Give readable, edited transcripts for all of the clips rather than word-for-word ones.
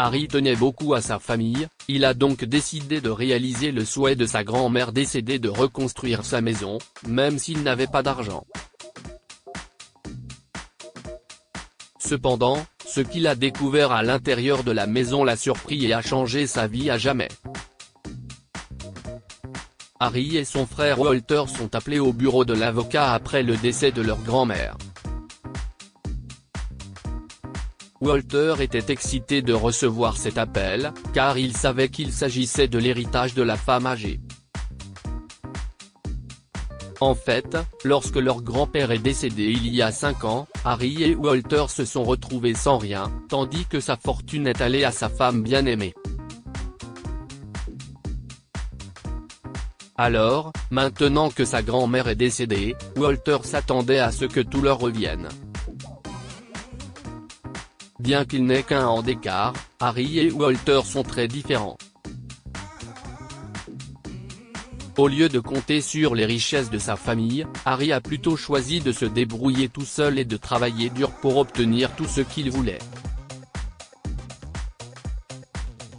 Harry tenait beaucoup à sa famille, il a donc décidé de réaliser le souhait de sa grand-mère décédée de reconstruire sa maison, même s'il n'avait pas d'argent. Cependant, ce qu'il a découvert à l'intérieur de la maison l'a surpris et a changé sa vie à jamais. Harry et son frère Walter sont appelés au bureau de l'avocat après le décès de leur grand-mère. Walter était excité de recevoir cet appel, car il savait qu'il s'agissait de l'héritage de la femme âgée. En fait, lorsque leur grand-père est décédé il y a 5 ans, Harry et Walter se sont retrouvés sans rien, tandis que sa fortune est allée à sa femme bien-aimée. Alors, maintenant que sa grand-mère est décédée, Walter s'attendait à ce que tout leur revienne. Bien qu'il n'ait qu'1 an d'écart, Harry et Walter sont très différents. Au lieu de compter sur les richesses de sa famille, Harry a plutôt choisi de se débrouiller tout seul et de travailler dur pour obtenir tout ce qu'il voulait.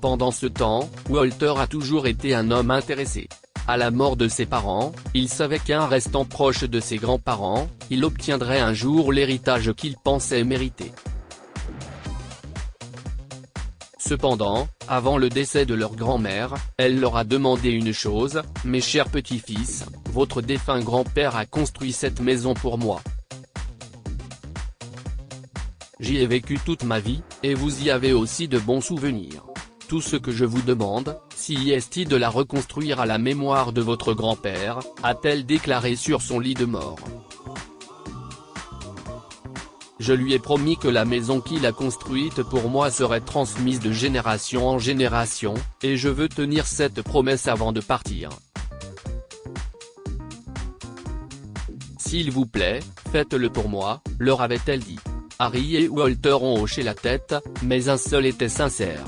Pendant ce temps, Walter a toujours été un homme intéressé. À la mort de ses parents, il savait qu'en restant proche de ses grands-parents, il obtiendrait un jour l'héritage qu'il pensait mériter. Cependant, avant le décès de leur grand-mère, elle leur a demandé une chose: « Mes chers petits-fils, votre défunt grand-père a construit cette maison pour moi. J'y ai vécu toute ma vie, et vous y avez aussi de bons souvenirs. Tout ce que je vous demande, c'est de la reconstruire à la mémoire de votre grand-père », a-t-elle déclaré sur son lit de mort. Je lui ai promis que la maison qu'il a construite pour moi serait transmise de génération en génération, et je veux tenir cette promesse avant de partir. S'il vous plaît, faites-le pour moi, leur avait-elle dit. Harry et Walter ont hoché la tête, mais un seul était sincère.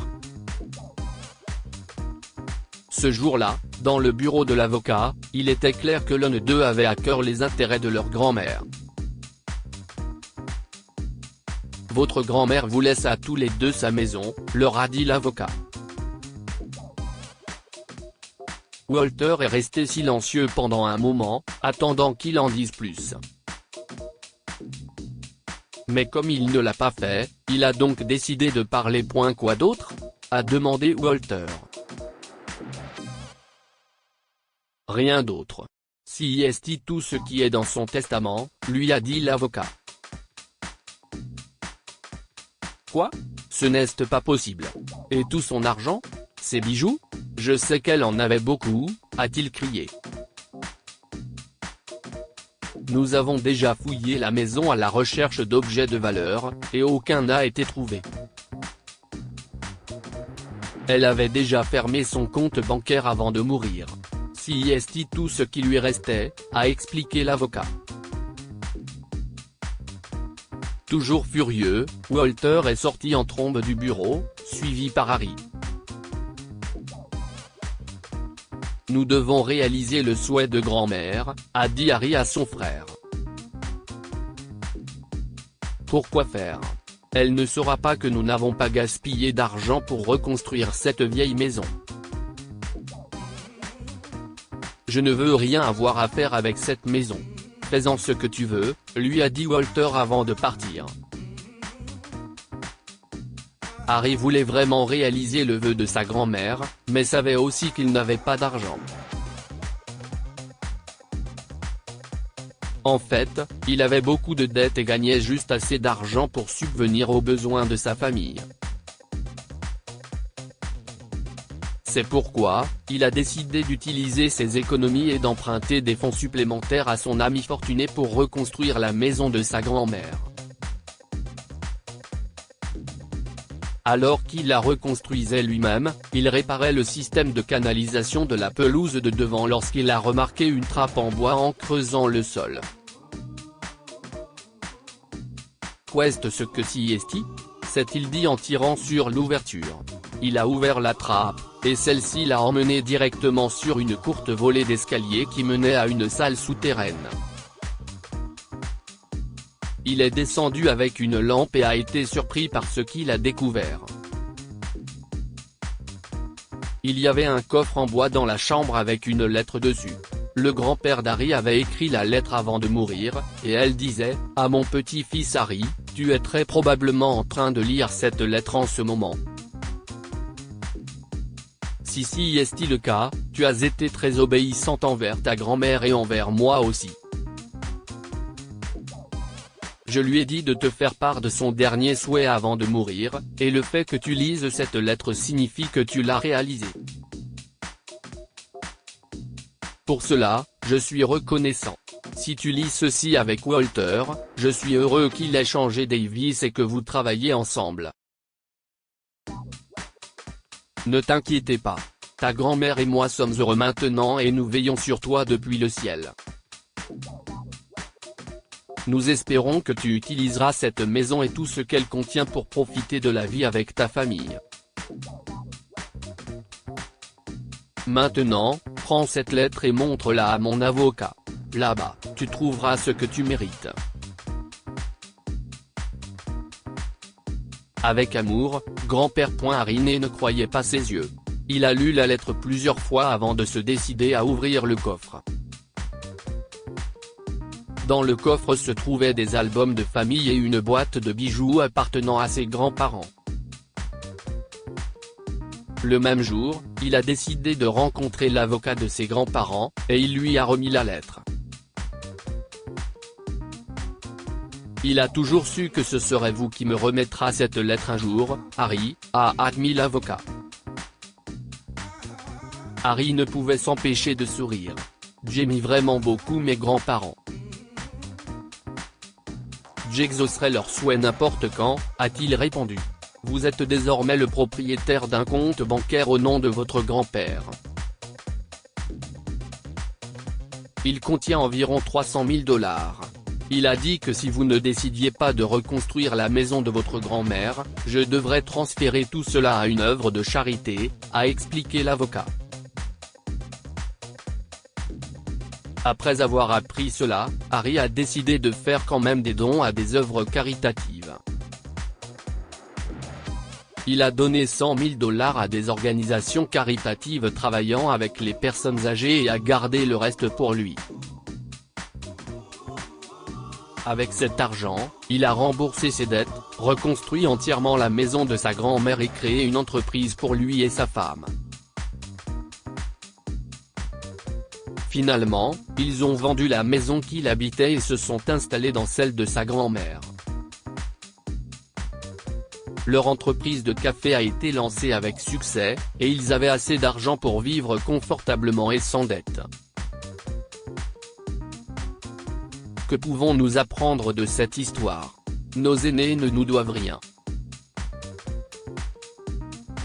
Ce jour-là, dans le bureau de l'avocat, il était clair que l'un d'eux avait à cœur les intérêts de leur grand-mère. Votre grand-mère vous laisse à tous les deux sa maison, leur a dit l'avocat. Walter est resté silencieux pendant un moment, attendant qu'il en dise plus. Mais comme il ne l'a pas fait, il a donc décidé de parler. Quoi d'autre ? A demandé Walter. Rien d'autre. C'est tout ce qui est dans son testament, lui a dit l'avocat. Quoi ? Ce n'est pas possible. Et tout son argent ? Ses bijoux ? Je sais qu'elle en avait beaucoup, a-t-il crié. Nous avons déjà fouillé la maison à la recherche d'objets de valeur, et aucun n'a été trouvé. Elle avait déjà fermé son compte bancaire avant de mourir. C'est tout ce qui lui restait, a expliqué l'avocat. Toujours furieux, Walter est sorti en trombe du bureau, suivi par Harry. Nous devons réaliser le souhait de grand-mère, a dit Harry à son frère. Pourquoi faire ? Elle ne saura pas que nous n'avons pas gaspillé d'argent pour reconstruire cette vieille maison. Je ne veux rien avoir à faire avec cette maison. Fais-en ce que tu veux, lui a dit Walter avant de partir. Harry voulait vraiment réaliser le vœu de sa grand-mère, mais savait aussi qu'il n'avait pas d'argent. En fait, il avait beaucoup de dettes et gagnait juste assez d'argent pour subvenir aux besoins de sa famille. C'est pourquoi, il a décidé d'utiliser ses économies et d'emprunter des fonds supplémentaires à son ami fortuné pour reconstruire la maison de sa grand-mère. Alors qu'il la reconstruisait lui-même, il réparait le système de canalisation de la pelouse de devant lorsqu'il a remarqué une trappe en bois en creusant le sol. Qu'est-ce que s'est-il dit en tirant sur l'ouverture. Il a ouvert la trappe, et celle-ci l'a emmené directement sur une courte volée d'escalier qui menait à une salle souterraine. Il est descendu avec une lampe et a été surpris par ce qu'il a découvert. Il y avait un coffre en bois dans la chambre avec une lettre dessus. Le grand-père d'Harry avait écrit la lettre avant de mourir, et elle disait « À mon petit-fils Harry, tu es très probablement en train de lire cette lettre en ce moment. Si est-il le cas, tu as été très obéissante envers ta grand-mère et envers moi aussi. Je lui ai dit de te faire part de son dernier souhait avant de mourir, et le fait que tu lises cette lettre signifie que tu l'as réalisé. Pour cela, je suis reconnaissant. Si tu lis ceci avec Walter, je suis heureux qu'il ait changé Davis et que vous travaillez ensemble. Ne t'inquiétez pas. Ta grand-mère et moi sommes heureux maintenant et nous veillons sur toi depuis le ciel. Nous espérons que tu utiliseras cette maison et tout ce qu'elle contient pour profiter de la vie avec ta famille. Maintenant, prends cette lettre et montre-la à mon avocat. Là-bas, tu trouveras ce que tu mérites. Avec amour, grand-père. Harry ne croyait pas ses yeux. Il a lu la lettre plusieurs fois avant de se décider à ouvrir le coffre. Dans le coffre se trouvaient des albums de famille et une boîte de bijoux appartenant à ses grands-parents. Le même jour, il a décidé de rencontrer l'avocat de ses grands-parents, et il lui a remis la lettre. Il a toujours su que ce serait vous qui me remettra cette lettre un jour, Harry, a admis l'avocat. Harry ne pouvait s'empêcher de sourire. J'aime vraiment beaucoup mes grands-parents. J'exaucerai leur souhait n'importe quand, a-t-il répondu. Vous êtes désormais le propriétaire d'un compte bancaire au nom de votre grand-père. Il contient environ 300 000 $. Il a dit que si vous ne décidiez pas de reconstruire la maison de votre grand-mère, je devrais transférer tout cela à une œuvre de charité, a expliqué l'avocat. Après avoir appris cela, Harry a décidé de faire quand même des dons à des œuvres caritatives. Il a donné 100 000 $ à des organisations caritatives travaillant avec les personnes âgées et a gardé le reste pour lui. Avec cet argent, il a remboursé ses dettes, reconstruit entièrement la maison de sa grand-mère et créé une entreprise pour lui et sa femme. Finalement, ils ont vendu la maison qu'il habitait et se sont installés dans celle de sa grand-mère. Leur entreprise de café a été lancée avec succès, et ils avaient assez d'argent pour vivre confortablement et sans dette. Que pouvons-nous apprendre de cette histoire? Nos aînés ne nous doivent rien.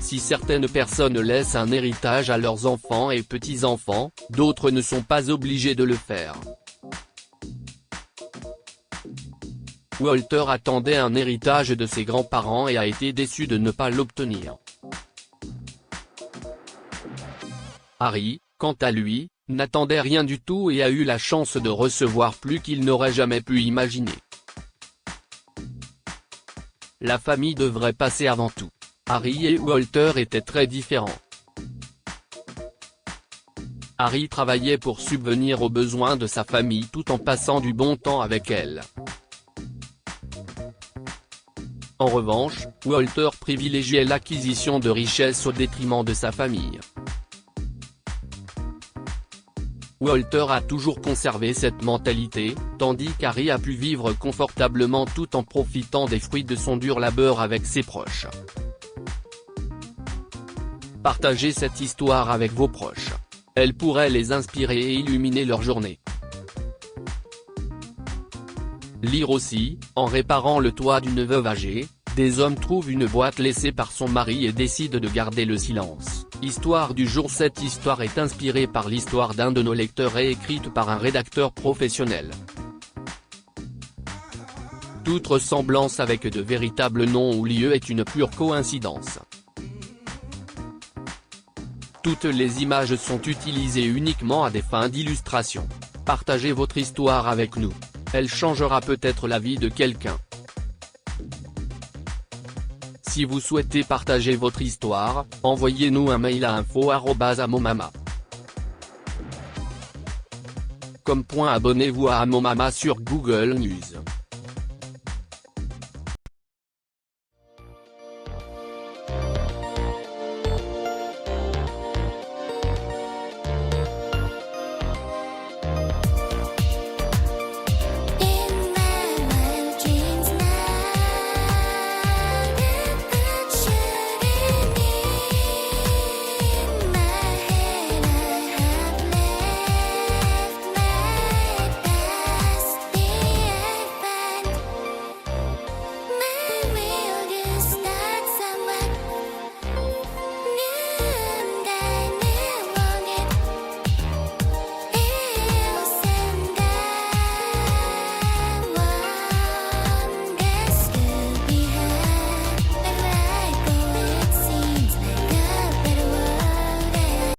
Si certaines personnes laissent un héritage à leurs enfants et petits-enfants, d'autres ne sont pas obligés de le faire. Walter attendait un héritage de ses grands-parents et a été déçu de ne pas l'obtenir. Harry, quant à lui, n'attendait rien du tout et a eu la chance de recevoir plus qu'il n'aurait jamais pu imaginer. La famille devrait passer avant tout. Harry et Walter étaient très différents. Harry travaillait pour subvenir aux besoins de sa famille tout en passant du bon temps avec elle. En revanche, Walter privilégiait l'acquisition de richesses au détriment de sa famille. Walter a toujours conservé cette mentalité, tandis qu'Harry a pu vivre confortablement tout en profitant des fruits de son dur labeur avec ses proches. Partagez cette histoire avec vos proches. Elle pourrait les inspirer et illuminer leur journée. Lire aussi, en réparant le toit d'une veuve âgée, des hommes trouvent une boîte laissée par son mari et décident de garder le silence. Histoire du jour. Cette histoire est inspirée par l'histoire d'un de nos lecteurs et écrite par un rédacteur professionnel. Toute ressemblance avec de véritables noms ou lieux est une pure coïncidence. Toutes les images sont utilisées uniquement à des fins d'illustration. Partagez votre histoire avec nous. Elle changera peut-être la vie de quelqu'un. Si vous souhaitez partager votre histoire, envoyez-nous un mail à info@amomama. Abonnez-vous à Amomama sur Google News.